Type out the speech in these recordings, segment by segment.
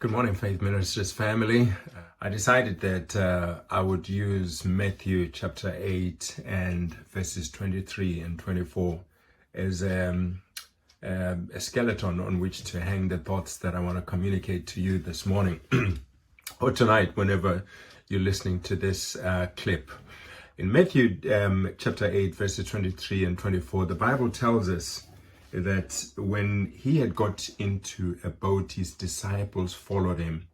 Good morning, Faith Ministries family. I decided that I would use Matthew chapter 8 and verses 23 and 24 as a skeleton on which to hang the thoughts that I want to communicate to you this morning or tonight, whenever you're listening to this clip. In Matthew chapter 8, verses 23 and 24, the Bible tells us that when he had got into a boat, his disciples followed him.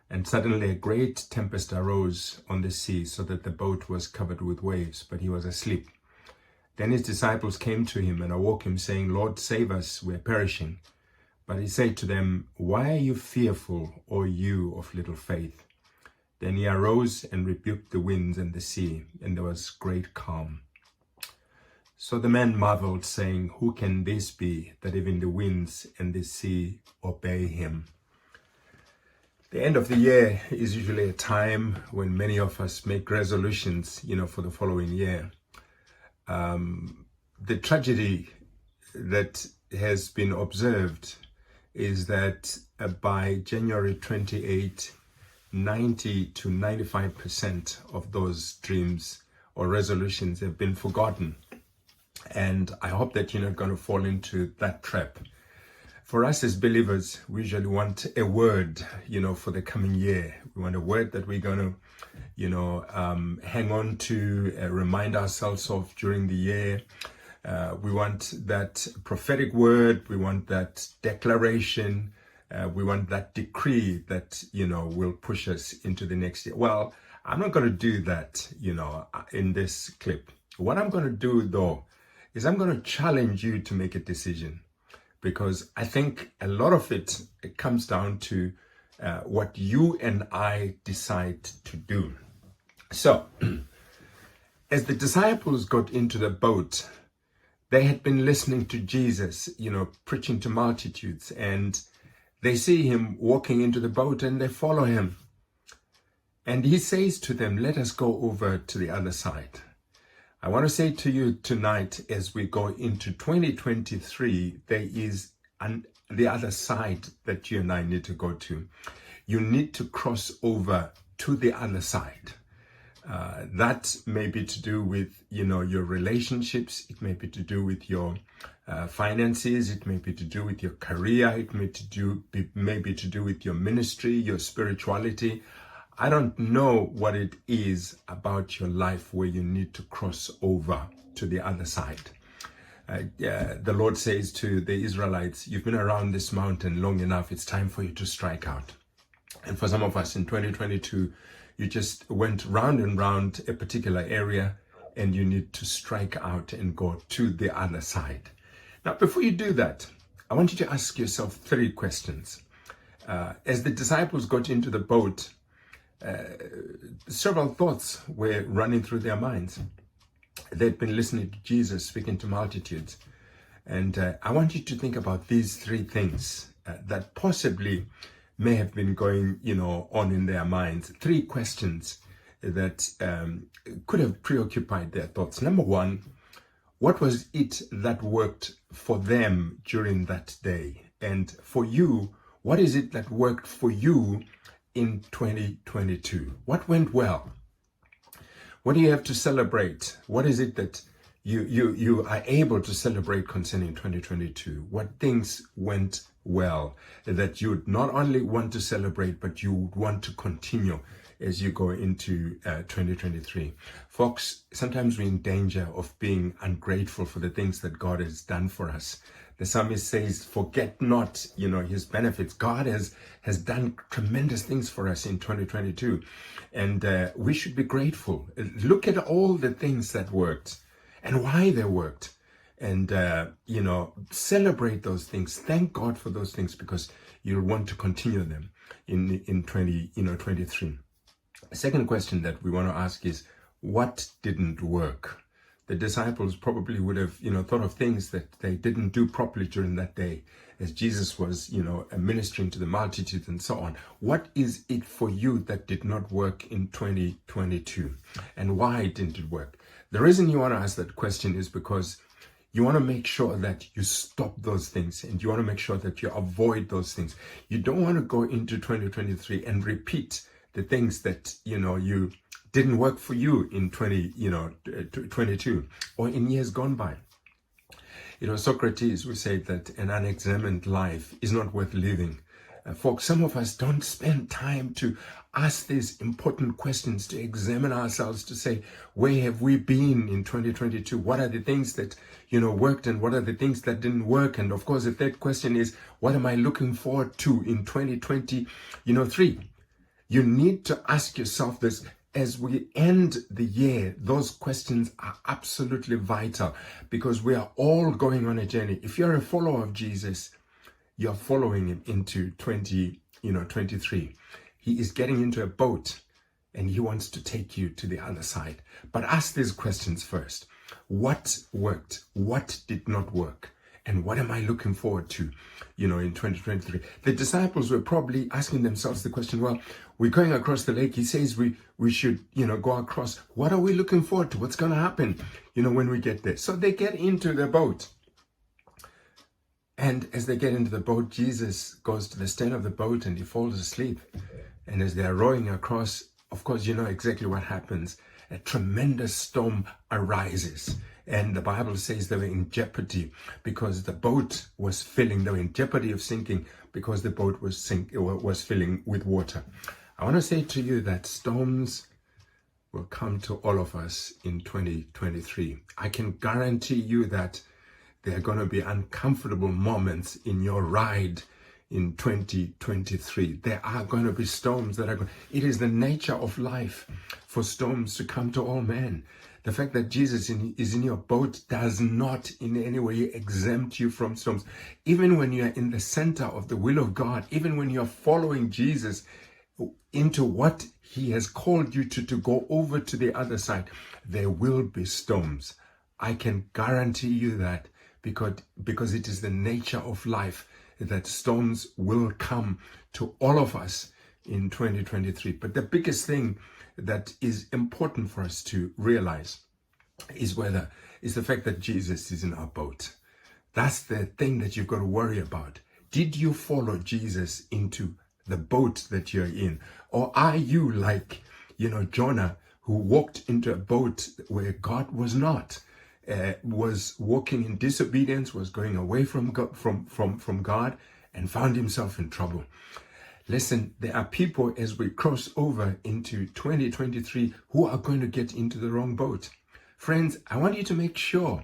And suddenly a great tempest arose on the sea, so that the boat was covered with waves, but he was asleep. Then his disciples came to him and awoke him, saying, "Lord, save us, we are perishing." But he said to them, "Why are you fearful, O you of little faith?" Then he arose and rebuked the winds and the sea, and there was great calm. So the men marveled, saying, "Who can this be, that even the winds and the sea obey him?" The end of the year is usually a time when many of us make resolutions, for the following year. The tragedy that has been observed is that by January 28, 90 to 95% of those dreams or resolutions have been forgotten. And I hope that you're not going to fall into that trap. For us as believers, we usually want a word, for the coming year. We want a word that we're going to, hang on to, remind ourselves of during the year. We want that prophetic word. We want that declaration. We want that decree that, will push us into the next year. Well, I'm not going to do that, in this clip. What I'm going to do, though, is I'm going to challenge you to make a decision, because I think a lot of it comes down to what you and I decide to do. So, as the disciples got into the boat, they had been listening to Jesus, preaching to multitudes, and they see him walking into the boat and they follow him. And he says to them, "Let us go over to the other side." I want to say to you tonight, as we go into 2023, there is the other side that you and I need to go to. You need to cross over to the other side. That may be to do with, your relationships. It may be to do with your finances. It may be to do with your career. It may be to do with your ministry, your spirituality. I don't know what it is about your life where you need to cross over to the other side. The Lord says to the Israelites, "You've been around this mountain long enough. It's time for you to strike out." And for some of us in 2022, you just went round and round a particular area, and you need to strike out and go to the other side. Now, before you do that, I want you to ask yourself 3 questions. As the disciples got into the boat, several thoughts were running through their minds. They'd been listening to Jesus speaking to multitudes. And I want you to think about these 3 things that possibly may have been going, on in their minds. 3 questions that could have preoccupied their thoughts. Number 1, what was it that worked for them during that day? And for you, what is it that worked for you in 2022? What went well? What do you have to celebrate? What is it that you are able to celebrate concerning 2022? What things went well that you would not only want to celebrate, but you would want to continue as you go into 2023? Folks, sometimes we're in danger of being ungrateful for the things that God has done for us. The psalmist says, "Forget not, his benefits." God has done tremendous things for us in 2022. And we should be grateful. Look at all the things that worked and why they worked. And, celebrate those things. Thank God for those things, because you'll want to continue them in 2023. The second question that we want to ask is, what didn't work? The disciples probably would have, thought of things that they didn't do properly during that day as Jesus was, ministering to the multitudes and so on. What is it for you that did not work in 2022? And why didn't it work? The reason you want to ask that question is because You want to make sure that you stop those things, and you want to make sure that you avoid those things. You don't want to go into 2023 and repeat the things that, you didn't work for you in 22 or in years gone by. Socrates would say that an unexamined life is not worth living. Folks, some of us don't spend time to ask these important questions, to examine ourselves, to say, where have we been in 2022? What are the things that, worked, and what are the things that didn't work? And of course, the third question is, what am I looking forward to in 2023? You need to ask yourself this. As we end the year, those questions are absolutely vital, because we are all going on a journey. If you're a follower of Jesus, you're following him into 2023. He is getting into a boat and he wants to take you to the other side. But ask these questions first. What worked? What did not work? And what am I looking forward to, in 2023? The disciples were probably asking themselves the question, well, we're going across the lake. He says we should, go across. What are we looking forward to? What's going to happen, when we get there? So they get into the boat. And as they get into the boat, Jesus goes to the stern of the boat and he falls asleep. And as they're rowing across, of course, you know exactly what happens. A tremendous storm arises. And the Bible says they were in jeopardy because the boat was filling. They were in jeopardy of sinking because the boat was filling with water. I want to say to you that storms will come to all of us in 2023. I can guarantee you that there are going to be uncomfortable moments in your ride in 2023. There are going to be storms that are going. It is the nature of life for storms to come to all men. The fact that Jesus is in your boat does not in any way exempt you from storms. Even when you are in the center of the will of God, even when you're following Jesus into what he has called you to go over to the other side, there will be storms. I can guarantee you that because it is the nature of life that storms will come to all of us in 2023. But the biggest thing that is important for us to realize is the fact that Jesus is in our boat. That's the thing that you've got to worry about. Did you follow Jesus into the boat that you're in? Or are you like, Jonah, who walked into a boat where God was not, was walking in disobedience, was going away from God and found himself in trouble? Listen, there are people as we cross over into 2023 who are going to get into the wrong boat. Friends, I want you to make sure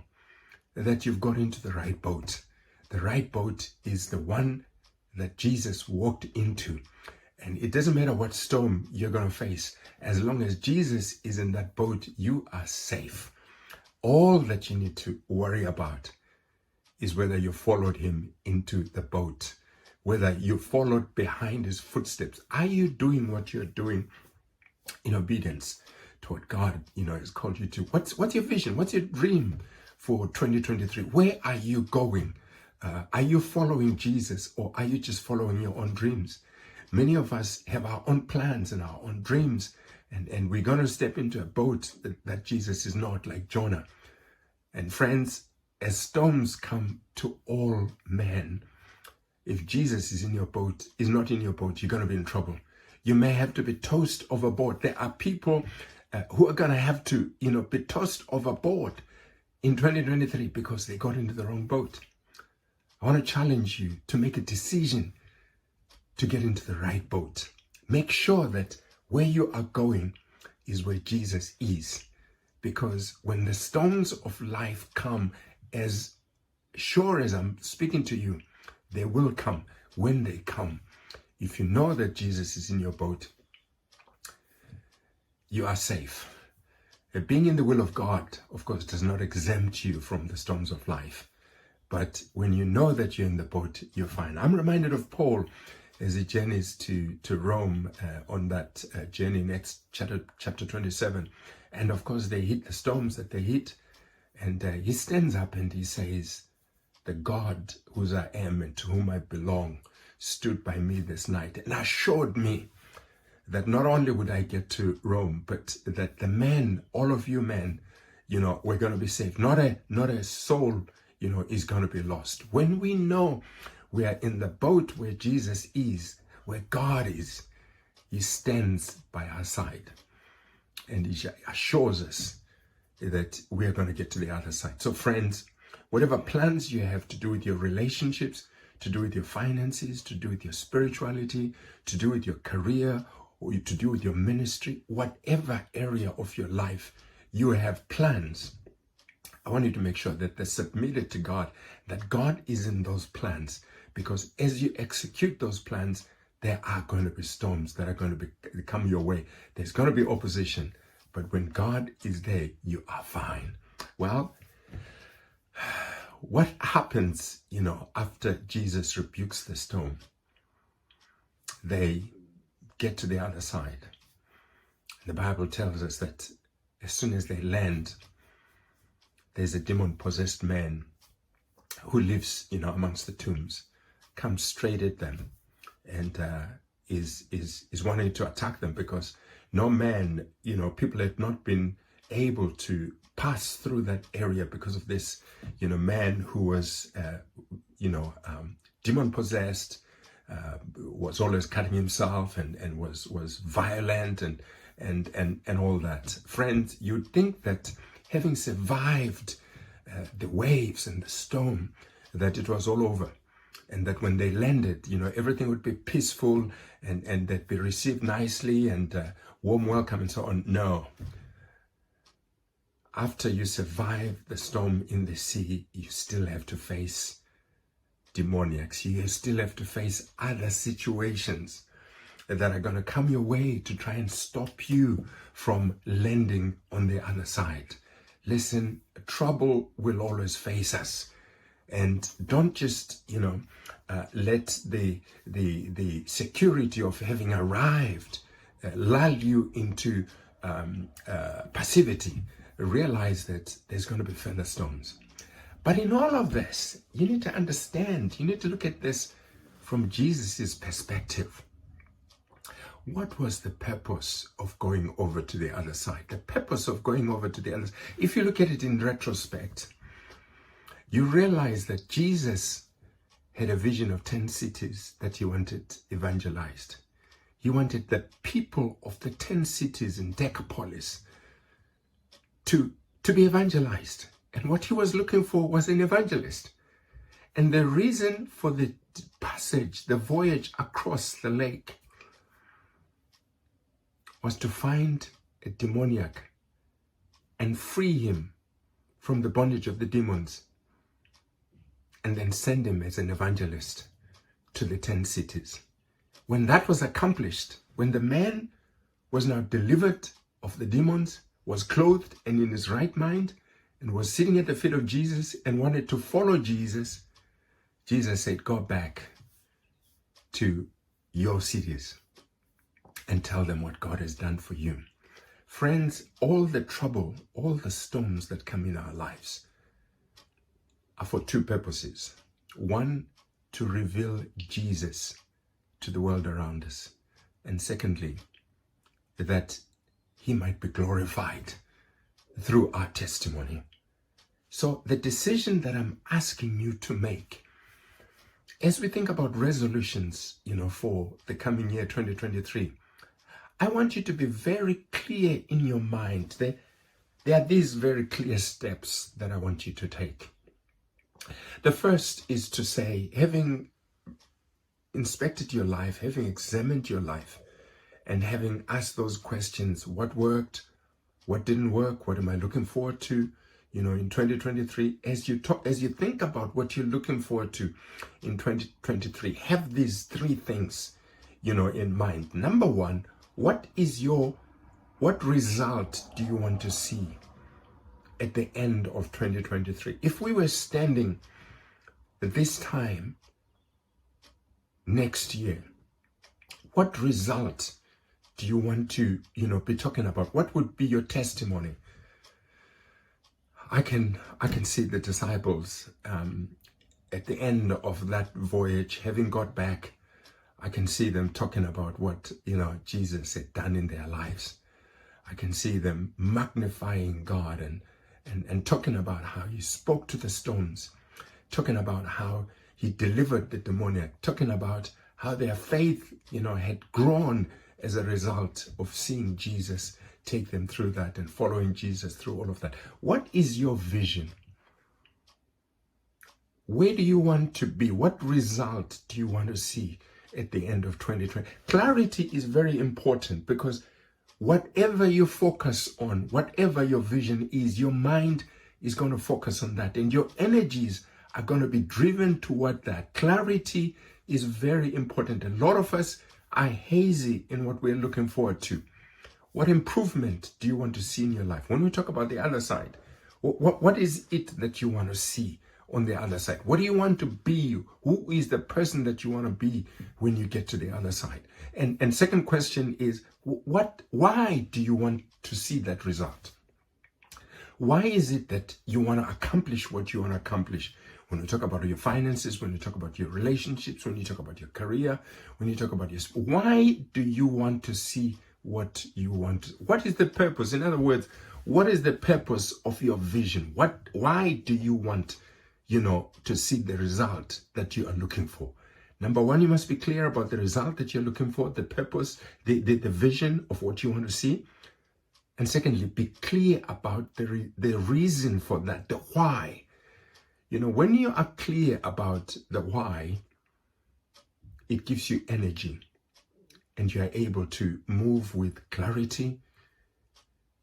that you've got into the right boat. The right boat is the one that Jesus walked into. And it doesn't matter what storm you're going to face. As long as Jesus is in that boat, you are safe. All that you need to worry about is whether you followed him into the boat, whether you followed behind his footsteps. Are you doing what you're doing in obedience to what God, has called you to? What's your vision? What's your dream for 2023? Where are you going? Are you following Jesus, or are you just following your own dreams? Many of us have our own plans and our own dreams, and we're going to step into a boat that Jesus is not, like Jonah. And friends, as storms come to all men, if Jesus is not in your boat, you're going to be in trouble. You may have to be tossed overboard. There are people who are going to have to, be tossed overboard in 2023 because they got into the wrong boat. I want to challenge you to make a decision to get into the right boat. Make sure that where you are going is where Jesus is. Because when the storms of life come, as sure as I'm speaking to you, they will come. When they come, if you know that Jesus is in your boat, you are safe. Being in the will of God, of course, does not exempt you from the storms of life. But when you know that you're in the boat, you're fine. I'm reminded of Paul as he journeys to Rome on that journey, next chapter 27. And of course, they hit the storms that they hit. And he stands up and he says, "The God whose I am and to whom I belong stood by me this night and assured me that not only would I get to Rome, but that the men, all of you men, we're going to be saved. Not a soul, is going to be lost. When we know we are in the boat where Jesus is, where God is, he stands by our side and he assures us that we are going to get to the other side. So friends, whatever plans you have to do with your relationships, to do with your finances, to do with your spirituality, to do with your career, or to do with your ministry, whatever area of your life you have plans, I want you to make sure that they're submitted to God, that God is in those plans. Because as you execute those plans, there are going to be storms that are going to come your way. There's going to be opposition. But when God is there, you are fine. Well, what happens, after Jesus rebukes the storm? They get to the other side. The Bible tells us that as soon as they land, there's a demon-possessed man who lives, amongst the tombs, comes straight at them and is wanting to attack them, because no man, people had not been able to pass through that area because of this, man who was, demon-possessed, was always cutting himself and was violent and all that. Friends, you'd think that having survived the waves and the storm, that it was all over, and that when they landed, everything would be peaceful and they'd be received nicely and warm welcome and so on. No. After you survive the storm in the sea, you still have to face demoniacs. You still have to face other situations that are going to come your way to try and stop you from landing on the other side. Listen, trouble will always face us. And don't just, let the security of having arrived lull you into passivity. Realize that there's going to be further storms. But in all of this, you need to understand, you need to look at this from Jesus's perspective. What was the purpose of going over to the other side? The purpose of going over to the other side, if you look at it in retrospect, you realize that Jesus had a vision of 10 cities that he wanted evangelized. He wanted the people of the 10 cities in Decapolis to be evangelized. And what he was looking for was an evangelist. And the reason for the passage, the voyage across the lake, was to find a demoniac and free him from the bondage of the demons, and then send him as an evangelist to the 10 cities. When that was accomplished, when the man was now delivered of the demons, was clothed and in his right mind, and was sitting at the feet of Jesus and wanted to follow Jesus, Jesus said, go back to your cities and tell them what God has done for you. Friends, all the trouble, all the storms that come in our lives are for two purposes. One, to reveal Jesus to the world around us. And secondly, that he might be glorified through our testimony. So the decision that I'm asking you to make, as we think about resolutions, for the coming year 2023, I want you to be very clear in your mind. There are these very clear steps that I want you to take. The first is to say, having inspected your life, having examined your life, and having asked those questions, what worked, what didn't work, what am I looking forward to, in 2023, as you think about what you're looking forward to in 2023, have these three things, in mind. Number one, what result do you want to see at the end of 2023? If we were standing this time next year, what result do you want to, be talking about? What would be your testimony? I can see the disciples at the end of that voyage, having got back. I can see them talking about what, Jesus had done in their lives. I can see them magnifying God and talking about how he spoke to the stones talking about how he delivered the demoniac, talking about how their faith, had grown as a result of seeing Jesus take them through that and following Jesus through all of that. What is your vision? Where do you want to be? What result do you want to see at the end of 2020? Clarity is very important, because whatever you focus on, whatever your vision is, your mind is going to focus on that, and your energies are going to be driven toward that. Clarity is very important. A lot of us are hazy in what we're looking forward to. What improvement do you want to see in your life? When we talk about the other side, what is it that you want to see on the other side? What do you want to be? Who is the person that you want to be when you get to the other side? And second question is, why do you want to see that result? Why is it that you want to accomplish what you want to accomplish? When we talk about your finances, when you talk about your relationships, when you talk about your career, when you talk about why do you want to see what you want? What is the purpose? In other words, what is the purpose of your vision? Why do you want, to see the result that you are looking for? Number one, you must be clear about the result that you're looking for, the purpose, the vision of what you want to see. And secondly, be clear about the reason for that, the why. When you are clear about the why, it gives you energy, and you are able to move with clarity.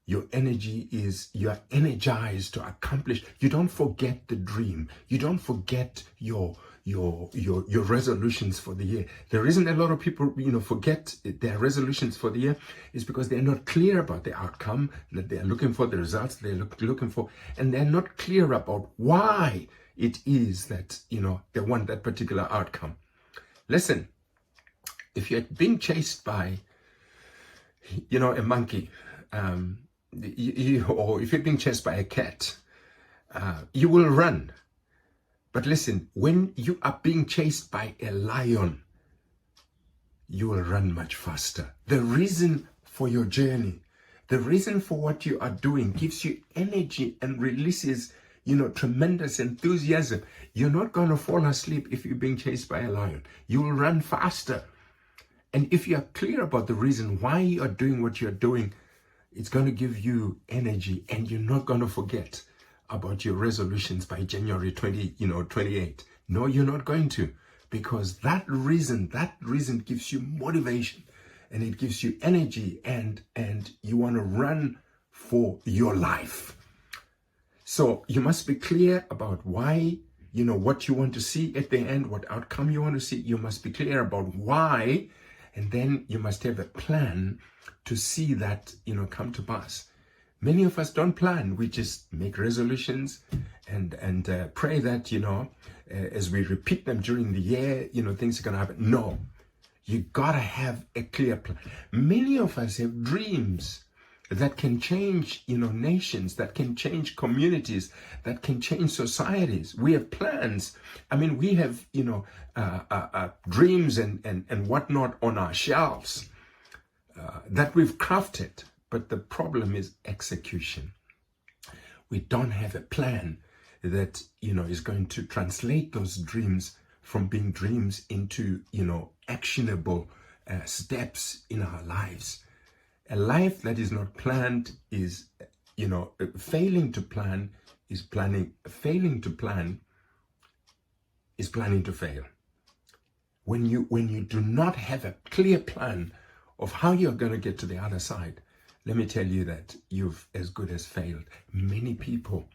Your energy is, you are energized to accomplish. You don't forget the dream. You don't forget your resolutions for the year. The reason a lot of people, forget their resolutions for the year is because they're not clear about the outcome that they're looking for, the results they're looking for, and they're not clear about why it is that, they want that particular outcome. Listen, if you're being chased by, a monkey, or if you're being chased by a cat, you will run. But listen, when you are being chased by a lion, you will run much faster. The reason for your journey, the reason for what you are doing gives you energy and releases, tremendous enthusiasm. You're not going to fall asleep if you're being chased by a lion. You will run faster. And if you're clear about the reason why you are doing what you're doing, it's going to give you energy, and you're not going to forget about your resolutions by January 28. No, you're not going to, because that reason gives you motivation, and it gives you energy, and you want to run for your life. So you must be clear about why, what you want to see at the end, what outcome you want to see. You must be clear about why, and then you must have a plan to see that, come to pass. Many of us don't plan. We just make resolutions and pray that, as we repeat them during the year, things are going to happen. No, you got to have a clear plan. Many of us have dreams that can change, nations, that can change communities, that can change societies. We have plans. I mean, we have, dreams and whatnot on our shelves that we've crafted. But the problem is execution. We don't have a plan that, is going to translate those dreams from being dreams into, actionable steps in our lives. A life that is not planned is, failing to plan is planning. Failing to plan is planning to fail. When you do not have a clear plan of how you're going to get to the other side, let me tell you that you've as good as failed. Many people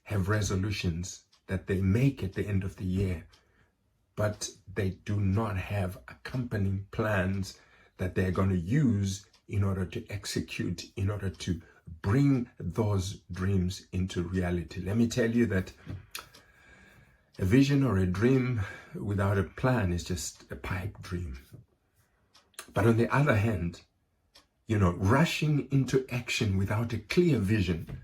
have resolutions that they make at the end of the year, but they do not have accompanying plans that they're going to use in order to execute, in order to bring those dreams into reality. Let me tell you that a vision or a dream without a plan is just a pipe dream. But on the other hand, rushing into action without a clear vision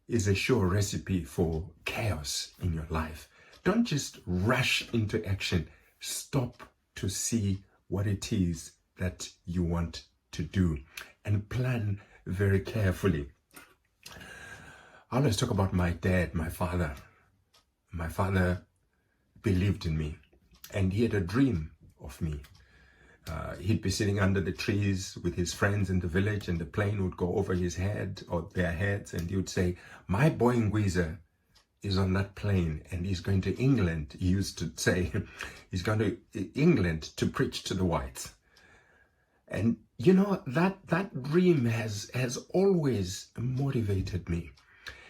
is a sure recipe for chaos in your life. Don't just rush into action. Stop to see what it is that you want to do and plan very carefully. I always talk about my dad, my father. my father believed in me, and he had a dream of me. He'd be sitting under the trees with his friends in the village, and the plane would go over his head or their heads, and he would say, "My boy Ngwiza is on that plane, and he's going to England." He used to say, he's going to England to preach to the whites. And you know, that dream has always motivated me.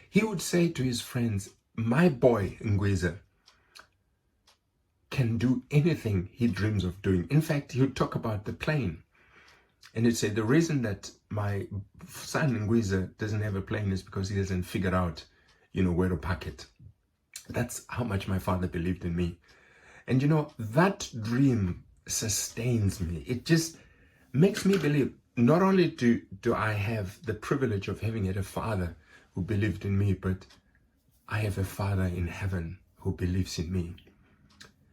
He would say to his friends, "My boy Ngwiza can do anything he dreams of doing." In fact, he would talk about the plane, and he'd say, "The reason that my son Ngwiza doesn't have a plane is because he hasn't figured out, where to park it." That's how much my father believed in me. And that dream sustains me. It just makes me believe, not only do I have the privilege of having had a father who believed in me, but I have a Father in heaven who believes in me.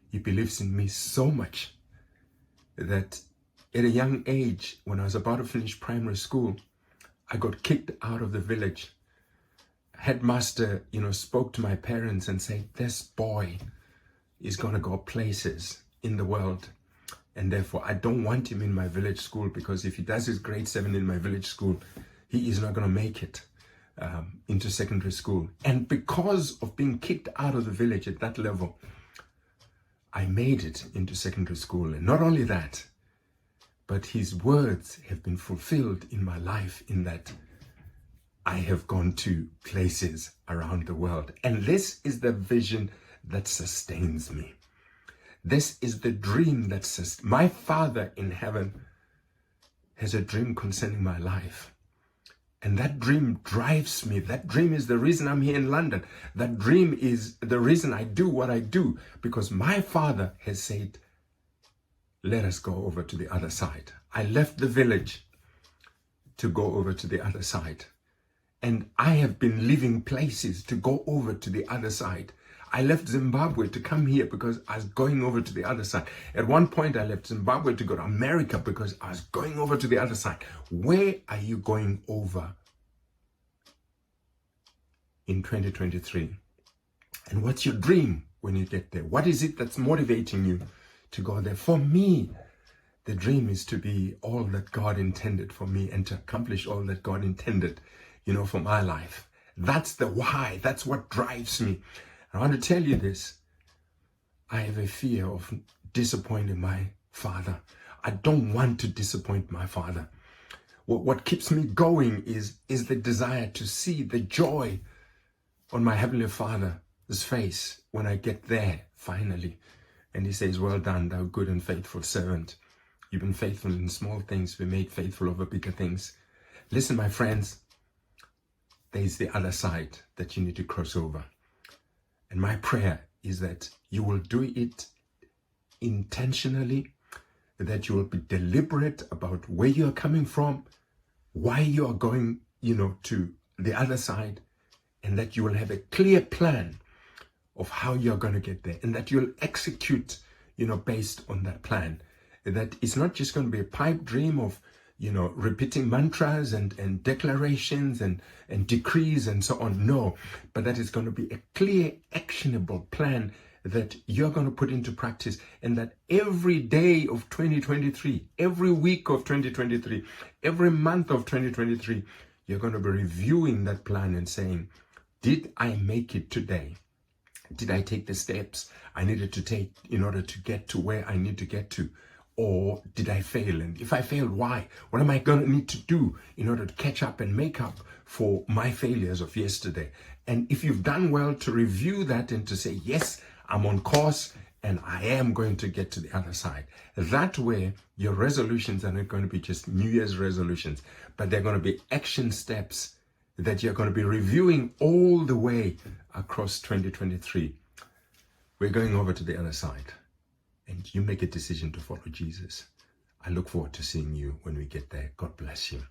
He believes in me so much that at a young age, when I was about to finish primary school, I got kicked out of the village. Headmaster, spoke to my parents and said, "This boy is going to go places in the world, and therefore I don't want him in my village school, because if he does his grade 7 in my village school, he is not going to make it into secondary school." And because of being kicked out of the village at that level, I made it into secondary school. And not only that, but his words have been fulfilled in my life, in that I have gone to places around the world. And this is the vision that sustains me. This is the dream that my Father in heaven has a dream concerning my life. And that dream drives me. That dream is the reason I'm here in London. That dream is the reason I do what I do, because my Father has said, "Let us go over to the other side." I left the village to go over to the other side. And I have been leaving places to go over to the other side. I left Zimbabwe to come here because I was going over to the other side. At one point, I left Zimbabwe to go to America because I was going over to the other side. Where are you going over in 2023? And what's your dream when you get there? What is it that's motivating you to go there? For me, the dream is to be all that God intended for me, and to accomplish all that God intended, for my life. That's the why. That's what drives me. I want to tell you this. I have a fear of disappointing my Father. I don't want to disappoint my Father. What keeps me going is the desire to see the joy on my Heavenly Father's face when I get there, finally. And he says, "Well done, thou good and faithful servant. You've been faithful in small things. Be made faithful over bigger things." Listen, my friends, there's the other side that you need to cross over. And my prayer is that you will do it intentionally, that you will be deliberate about where you are coming from, why you are going, to the other side, and that you will have a clear plan of how you're going to get there, and that you'll execute, based on that plan. That it's not just going to be a pipe dream of, repeating mantras and declarations and decrees and so on. No, but that is going to be a clear, actionable plan that you're going to put into practice, and that every day of 2023, every week of 2023, every month of 2023, you're going to be reviewing that plan and saying, did I make it today? Did I take the steps I needed to take in order to get to where I need to get to? Or did I fail? And if I failed, why? What am I going to need to do in order to catch up and make up for my failures of yesterday? And if you've done well, to review that and to say, yes, I'm on course and I am going to get to the other side. That way, your resolutions are not going to be just New Year's resolutions, but they're going to be action steps that you're going to be reviewing all the way across 2023. We're going over to the other side. And you make a decision to follow Jesus. I look forward to seeing you when we get there. God bless you.